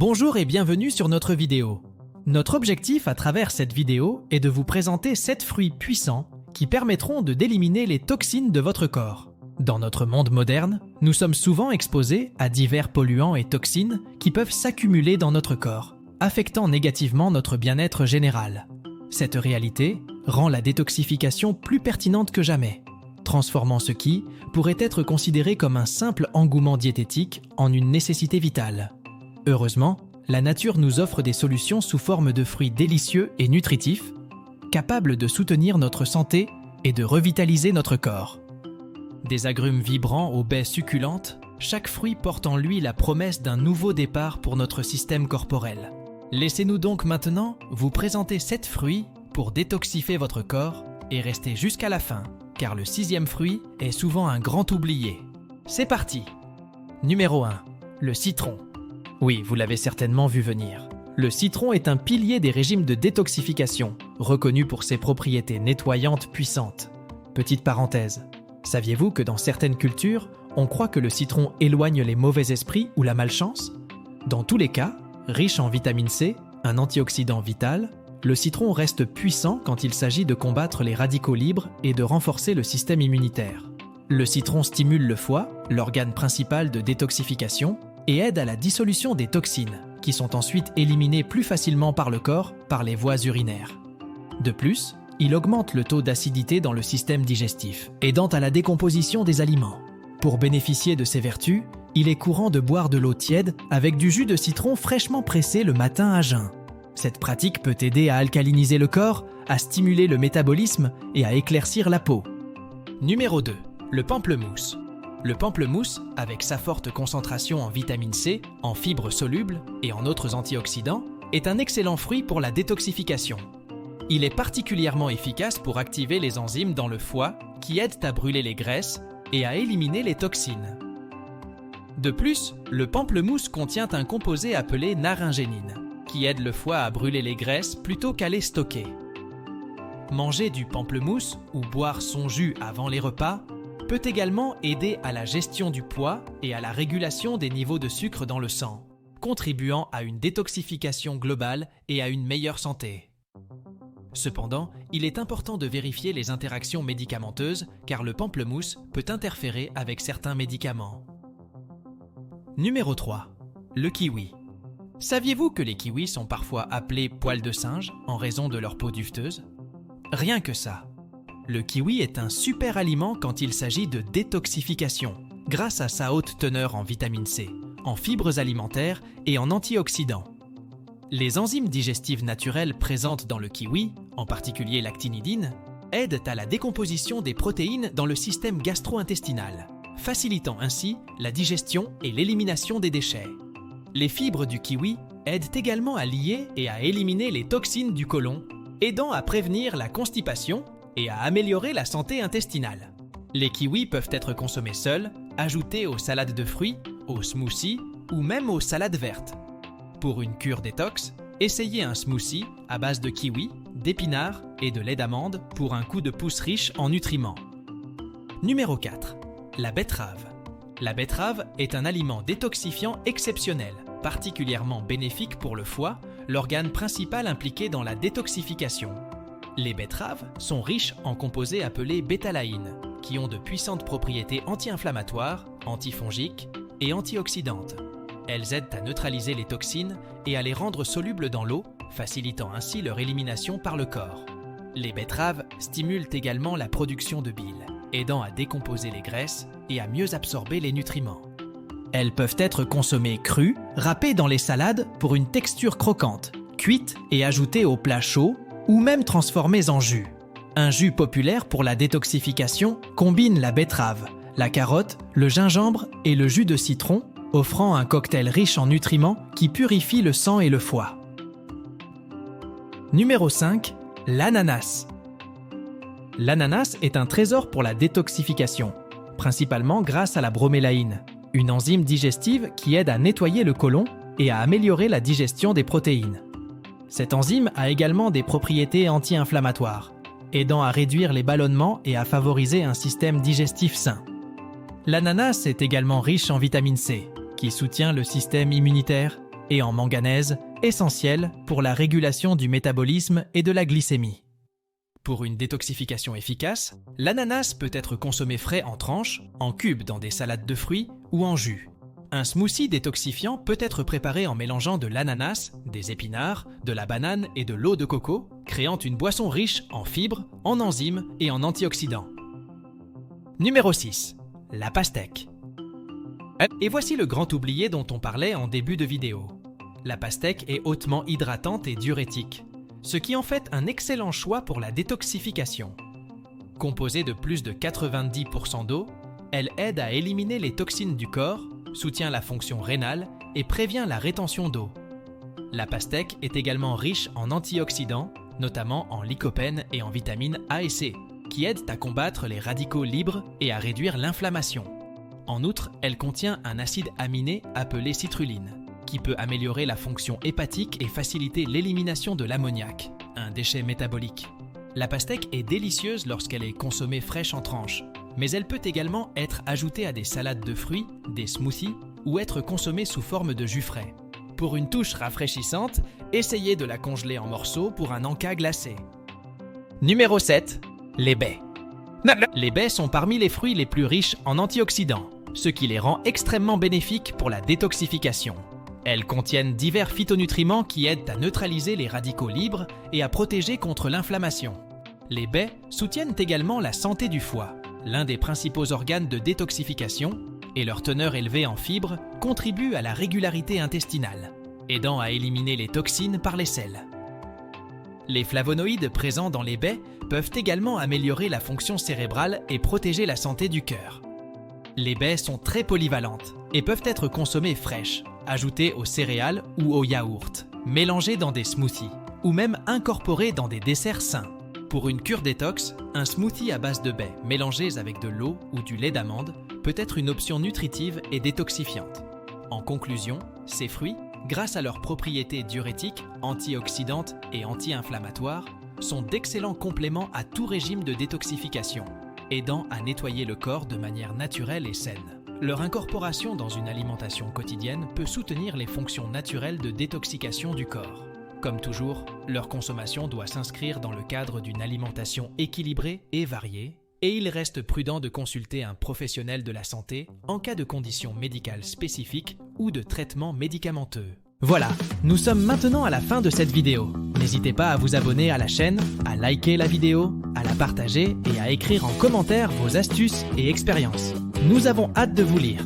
Bonjour et bienvenue sur notre vidéo. Notre objectif à travers cette vidéo est de vous présenter 7 fruits puissants qui permettront d'éliminer les toxines de votre corps. Dans notre monde moderne, nous sommes souvent exposés à divers polluants et toxines qui peuvent s'accumuler dans notre corps, affectant négativement notre bien-être général. Cette réalité rend la détoxification plus pertinente que jamais, transformant ce qui pourrait être considéré comme un simple engouement diététique en une nécessité vitale. Heureusement, la nature nous offre des solutions sous forme de fruits délicieux et nutritifs, capables de soutenir notre santé et de revitaliser notre corps. Des agrumes vibrants aux baies succulentes, chaque fruit porte en lui la promesse d'un nouveau départ pour notre système corporel. Laissez-nous donc maintenant vous présenter 7 fruits pour détoxifier votre corps et rester jusqu'à la fin, car le 6e fruit est souvent un grand oublié. C'est parti! Numéro 1. Le citron. Oui, vous l'avez certainement vu venir. Le citron est un pilier des régimes de détoxification, reconnu pour ses propriétés nettoyantes puissantes. Petite parenthèse, saviez-vous que dans certaines cultures, on croit que le citron éloigne les mauvais esprits ou la malchance? Dans tous les cas, riche en vitamine C, un antioxydant vital, le citron reste puissant quand il s'agit de combattre les radicaux libres et de renforcer le système immunitaire. Le citron stimule le foie, l'organe principal de détoxification, et aide à la dissolution des toxines, qui sont ensuite éliminées plus facilement par le corps par les voies urinaires. De plus, il augmente le taux d'acidité dans le système digestif, aidant à la décomposition des aliments. Pour bénéficier de ces vertus, il est courant de boire de l'eau tiède avec du jus de citron fraîchement pressé le matin à jeun. Cette pratique peut aider à alcaliniser le corps, à stimuler le métabolisme et à éclaircir la peau. Numéro 2. Le pamplemousse. Le pamplemousse, avec sa forte concentration en vitamine C, en fibres solubles et en autres antioxydants, est un excellent fruit pour la détoxification. Il est particulièrement efficace pour activer les enzymes dans le foie qui aident à brûler les graisses et à éliminer les toxines. De plus, le pamplemousse contient un composé appelé naringénine, qui aide le foie à brûler les graisses plutôt qu'à les stocker. Manger du pamplemousse ou boire son jus avant les repas peut également aider à la gestion du poids et à la régulation des niveaux de sucre dans le sang, contribuant à une détoxification globale et à une meilleure santé. Cependant, il est important de vérifier les interactions médicamenteuses car le pamplemousse peut interférer avec certains médicaments. Numéro 3. Le kiwi. Saviez-vous que les kiwis sont parfois appelés poils de singe en raison de leur peau duveteuse? Rien que ça. Le kiwi est un super aliment quand il s'agit de détoxification, grâce à sa haute teneur en vitamine C, en fibres alimentaires et en antioxydants. Les enzymes digestives naturelles présentes dans le kiwi, en particulier l'actinidine, aident à la décomposition des protéines dans le système gastro-intestinal, facilitant ainsi la digestion et l'élimination des déchets. Les fibres du kiwi aident également à lier et à éliminer les toxines du côlon, aidant à prévenir la constipation et à améliorer la santé intestinale. Les kiwis peuvent être consommés seuls, ajoutés aux salades de fruits, aux smoothies ou même aux salades vertes. Pour une cure détox, essayez un smoothie à base de kiwi, d'épinards et de lait d'amande pour un coup de pouce riche en nutriments. Numéro 4. La betterave. La betterave est un aliment détoxifiant exceptionnel, particulièrement bénéfique pour le foie, l'organe principal impliqué dans la détoxification. Les betteraves sont riches en composés appelés bétalaïnes, qui ont de puissantes propriétés anti-inflammatoires, antifongiques et antioxydantes. Elles aident à neutraliser les toxines et à les rendre solubles dans l'eau, facilitant ainsi leur élimination par le corps. Les betteraves stimulent également la production de bile, aidant à décomposer les graisses et à mieux absorber les nutriments. Elles peuvent être consommées crues, râpées dans les salades pour une texture croquante, cuites et ajoutées aux plats chauds, ou même transformées en jus. Un jus populaire pour la détoxification combine la betterave, la carotte, le gingembre et le jus de citron, offrant un cocktail riche en nutriments qui purifie le sang et le foie. Numéro 5. L'ananas. L'ananas est un trésor pour la détoxification, principalement grâce à la bromélaïne, une enzyme digestive qui aide à nettoyer le côlon et à améliorer la digestion des protéines. Cette enzyme a également des propriétés anti-inflammatoires, aidant à réduire les ballonnements et à favoriser un système digestif sain. L'ananas est également riche en vitamine C, qui soutient le système immunitaire, et en manganèse, essentiel pour la régulation du métabolisme et de la glycémie. Pour une détoxification efficace, l'ananas peut être consommé frais en tranches, en cubes dans des salades de fruits ou en jus. Un smoothie détoxifiant peut être préparé en mélangeant de l'ananas, des épinards, de la banane et de l'eau de coco, créant une boisson riche en fibres, en enzymes et en antioxydants. Numéro 6. La pastèque. Et voici le grand oublié dont on parlait en début de vidéo. La pastèque est hautement hydratante et diurétique, ce qui en fait un excellent choix pour la détoxification. Composée de plus de 90% d'eau, elle aide à éliminer les toxines du corps, soutient la fonction rénale et prévient la rétention d'eau. La pastèque est également riche en antioxydants, notamment en lycopène et en vitamines A et C, qui aident à combattre les radicaux libres et à réduire l'inflammation. En outre, elle contient un acide aminé appelé citrulline, qui peut améliorer la fonction hépatique et faciliter l'élimination de l'ammoniac, un déchet métabolique. La pastèque est délicieuse lorsqu'elle est consommée fraîche en tranches, mais elle peut également être ajoutée à des salades de fruits, des smoothies ou être consommée sous forme de jus frais. Pour une touche rafraîchissante, essayez de la congeler en morceaux pour un encas glacé. Numéro 7. Les baies. Les baies sont parmi les fruits les plus riches en antioxydants, ce qui les rend extrêmement bénéfiques pour la détoxification. Elles contiennent divers phytonutriments qui aident à neutraliser les radicaux libres et à protéger contre l'inflammation. Les baies soutiennent également la santé du foie, l'un des principaux organes de détoxification, et leur teneur élevée en fibres contribue à la régularité intestinale, aidant à éliminer les toxines par les selles. Les flavonoïdes présents dans les baies peuvent également améliorer la fonction cérébrale et protéger la santé du cœur. Les baies sont très polyvalentes et peuvent être consommées fraîches, ajoutées aux céréales ou aux yaourts, mélangées dans des smoothies ou même incorporées dans des desserts sains. Pour une cure détox, un smoothie à base de baies mélangées avec de l'eau ou du lait d'amande peut être une option nutritive et détoxifiante. En conclusion, ces fruits, grâce à leurs propriétés diurétiques, antioxydantes et anti-inflammatoires, sont d'excellents compléments à tout régime de détoxification, aidant à nettoyer le corps de manière naturelle et saine. Leur incorporation dans une alimentation quotidienne peut soutenir les fonctions naturelles de détoxication du corps. Comme toujours, leur consommation doit s'inscrire dans le cadre d'une alimentation équilibrée et variée, et il reste prudent de consulter un professionnel de la santé en cas de conditions médicales spécifiques ou de traitements médicamenteux. Voilà, nous sommes maintenant à la fin de cette vidéo. N'hésitez pas à vous abonner à la chaîne, à liker la vidéo, à la partager et à écrire en commentaire vos astuces et expériences. Nous avons hâte de vous lire.